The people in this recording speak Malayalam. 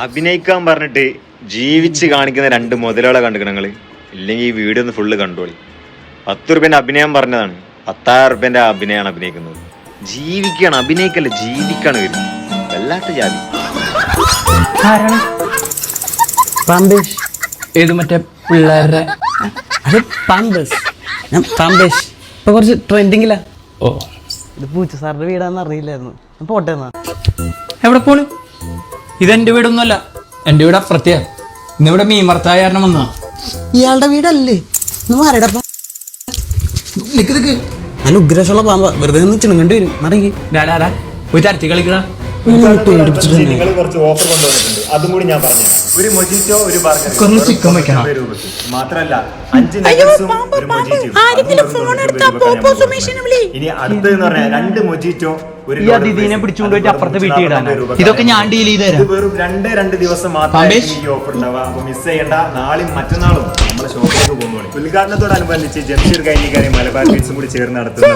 അഭിനയിക്കാൻ പറഞ്ഞിട്ട് ജീവിച്ച് കാണിക്കുന്ന 2 മുതലുകളെ കണ്ടുക്കണങ്ങള്. ഇല്ലെങ്കിൽ ഈ വീഡിയോ ഒന്ന് ഫുള്ള് കണ്ടോളി. 10 റുപ്യന്റെ അഭിനയം പറഞ്ഞതാണ്, 10,000 റുപ്യന്റെ അഭിനയമാണ് അഭിനയിക്കുന്നത്. ജീവിക്കാണ്, അഭിനയിക്കല്ല, ജീവിക്കാണ് വരും. വല്ലാത്ത ജാതി. ഏത് മറ്റേ പിള്ളേരുടെ ഇപ്പൊ കുറച്ച് ട്രെൻഡിങ്ങില്ല. ഓ ഇത് പൂച്ച സാറിന്റെ വീടാന്ന് അറിയില്ലായിരുന്നു. പോട്ടെ എന്നാ. എവിടെ പോണ്? ഇതെന്റെ വീടൊന്നുമല്ല, എന്റെ വീട് അപ്പുറത്തെയാ. ഇന്നിവിടെ മീൻ മറത്തായ കാരണം വന്നാ. ഇയാളുടെ വീടല്ലേ? മാറിടപ്പ നല്ല ഉഗ്രശമുള്ള പാമ്പ. വെറുതെ ഒന്ന് ചിണുങ്ങണ്ടി വരും. മറിയ ഒരു തരത്തി കളിക്കടാ. നിങ്ങൾ കുറച്ച് ഓഫർ കൊണ്ടുവന്നിട്ടുണ്ട്, അതും കൂടി ഞാൻ പറഞ്ഞു. ഒരു മൊജിറ്റോ, ഒരു ബർഗർ, ചിക്കൻ വെക്കണം. മാത്രല്ല 5 നഗറ്റ്സും ഒരു മൊജിറ്റോ. ഇനി അടുത്തെന്ന് പറഞ്ഞാൽ 2 മൊജിറ്റോ, ഒരു ഇതിനെ പിടിച്ചുകൊണ്ട് പോയിട്ട് അപ്പുറത്തെ വീട്ടിൽ ഇടാനാ. ഇതൊക്കെ ഞാൻ ഡീൽ ചെയ്ത് തരാം. വെറും 2 ദിവസം മാത്രമേ ഈ ഓഫർ ഉണ്ടാവുക. അപ്പൊ മിസ് ചെയ്യേണ്ട. നാളെയും മറ്റന്നാളും നമ്മുടെ ഷോപ്പിലേക്ക് പോകുന്നോളി. ഉദ്ഘാടനത്തോടനുബന്ധിച്ച് ജംഷീർ കൈനിക്കാരി മലബാർ ബീറ്റ്സും കൂടി ചേർന്ന് നടത്തുന്ന